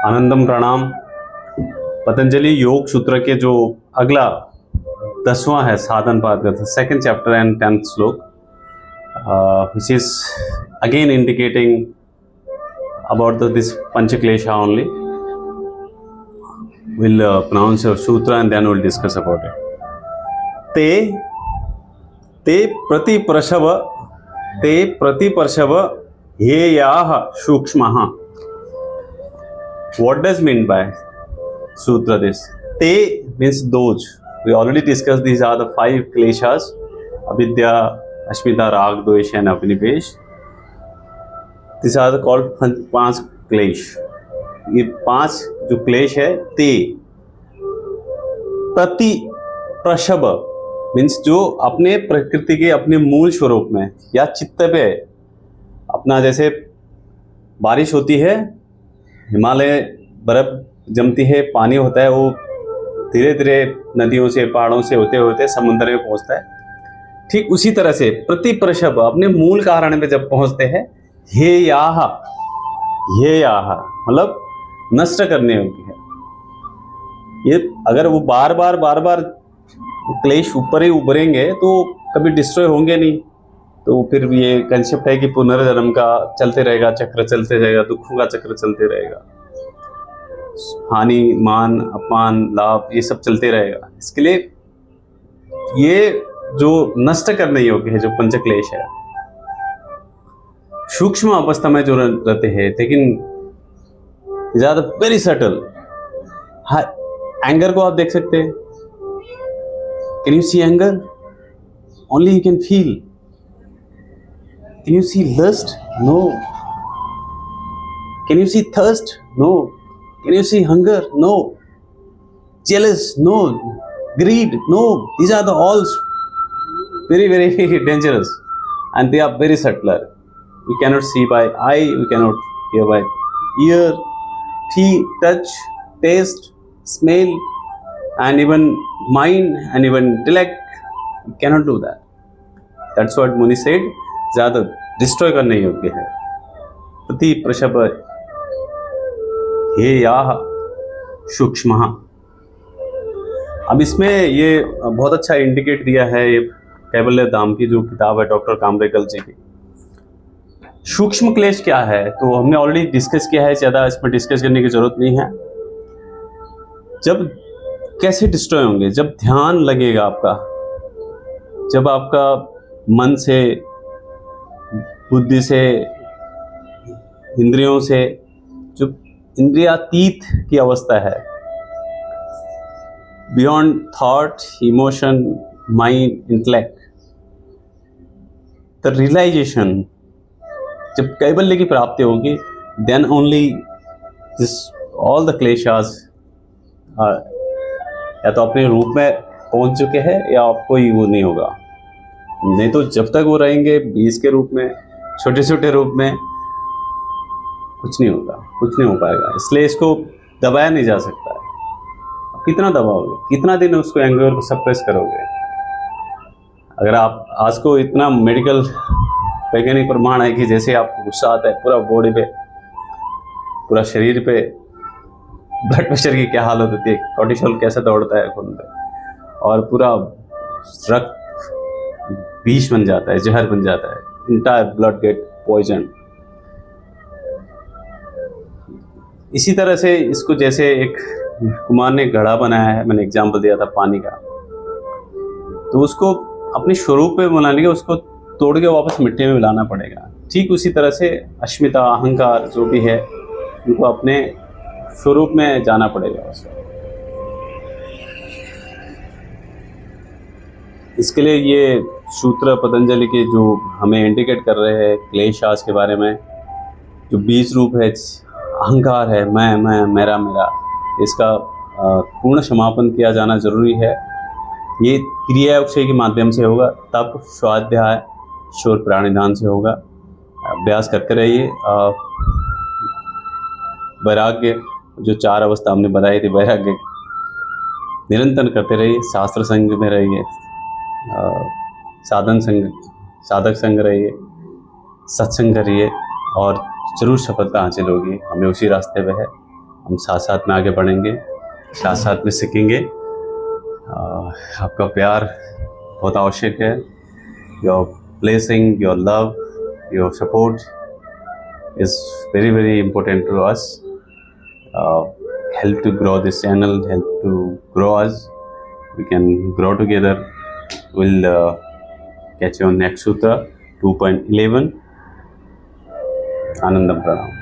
आनंदम प्रणाम। पतंजलि योग सूत्र के जो अगला 10वां है साधन पाद का सेकेंड चैप्टर एंड 10th श्लोक, which is again indicating about this Panchaklesha only. We'll pronounce your sutra and then we'll discuss about it. ते प्रतिपर्शव हेयाः सूक्ष्मः. What does mean by sutra this? Te means those. We already discussed these are the 5 kleshas: avidya, ashmita, rag, dvesh and abnivesh. These are the called 5 क्लेश. ये 5 जो क्लेश है, ते प्रति प्रशव means जो अपने प्रकृति के अपने मूल स्वरूप में या चित्त पे अपना, जैसे बारिश होती है, हिमालय बर्फ जमती है, पानी होता है, वो धीरे धीरे नदियों से पहाड़ों से होते होते समुद्र में पहुंचता है. ठीक उसी तरह से प्रति प्रशव अपने मूल कारण में जब पहुंचते हैं, हे याह मतलब नष्ट करने योग्य है. ये अगर वो बार बार क्लेश ऊपर ही उभरेंगे तो कभी डिस्ट्रॉय होंगे नहीं. तो फिर ये कंसेप्ट है कि पुनर्जन्म का चलते रहेगा, चक्र चलते रहेगा, दुखों का चक्र चलते रहेगा, हानि मान अपमान लाभ ये सब चलते रहेगा. इसके लिए ये जो नष्ट करने योग्य है, जो पंचक्लेश है, सूक्ष्म अवस्था में जो रहते हैं, लेकिन ज्यादा वेरी सटल. एंगर को आप देख सकते हैं. Can you see anger? Only you can feel. Can you see lust? No. Can you see thirst? No. Can you see hunger? No. Jealous? No. Greed? No. These are the all very dangerous, and they are very subtler. We cannot see by eye, we cannot hear by ear, feel, touch, taste, smell, and even mind and even intellect. We cannot do that. That's what Muni said. ज्यादा destroy करने योग्य है. प्रति प्रशव हे याह सूक्ष्म. अब इसमें ये बहुत अच्छा इंडिकेट दिया है, ये कैवल्य धाम की जो किताब है डॉक्टर कामरेकल जी की. सूक्ष्म क्लेश क्या है तो हमने ऑलरेडी डिस्कस किया है, ज़्यादा इसमें डिस्कस करने की जरूरत नहीं है. जब कैसे डिस्ट्रॉय होंगे? जब ध्यान लगेगा आपका, जब आपका मन से, बुद्धि से, इंद्रियों से, जो इंद्रियातीत की अवस्था है, beyond thought, emotion, mind, intellect, the realization, जब कैवल्य की प्राप्ति होगी, then only this all the क्लेशास या तो अपने रूप में पहुंच चुके हैं या आपको ही वो नहीं होगा. नहीं तो जब तक वो रहेंगे बीज के रूप में, छोटे छोटे रूप में, कुछ नहीं होगा, कुछ नहीं हो पाएगा. इसलिए इसको दबाया नहीं जा सकता है. कितना दबाओगे, कितना दिन उसको एंगर को सप्रेस करोगे? अगर आप आज को इतना मेडिकल वैज्ञानिक प्रमाण है कि जैसे आपको गुस्सा आता है, पूरा बॉडी पे, पूरा शरीर पे ब्लड प्रेशर की क्या हालत होती है, कोर्टिसोल कैसे दौड़ता है खून पे, और पूरा रक्त विष बन जाता है, जहर बन जाता है, इंटायर ब्लड गेट पॉइजन. इसी तरह से इसको, जैसे एक कुमार ने घड़ा बनाया है, मैंने एग्जाम्पल दिया था पानी का, तो उसको अपने स्वरूप में बनाने के, उसको तोड़ के वापस मिट्टी में मिलाना पड़ेगा. ठीक उसी तरह से अस्मिता, अहंकार जो भी है, उनको अपने स्वरूप में जाना पड़ेगा उसको. इसके लिए ये सूत्र पतंजलि के जो हमें इंडिकेट कर रहे हैं क्लेशास के बारे में, जो बीज रूप है, अहंकार है, मैं मेरा, इसका पूर्ण समापन किया जाना जरूरी है. ये क्रिया उक्षय के माध्यम से होगा, तब स्वाध्याय शोर प्राणिधान से होगा. अभ्यास करते रहिए. वैराग्य जो 4 अवस्था हमने बताई थी, वैराग्य निरंतर करते रहिए. शास्त्र संग में रहिए, साधक संग रहिए, सत्संग करिए, और जरूर सफलता हासिल होगी. हमें उसी रास्ते पे है. हम साथ साथ में आगे बढ़ेंगे, साथ साथ में सीखेंगे। आपका प्यार बहुत आवश्यक है। Your blessing, your love, your support is very very important to us. Help to grow this channel, help to grow us. We can grow together. We'll catch you on next sutra 2.11. Anandam Pranam.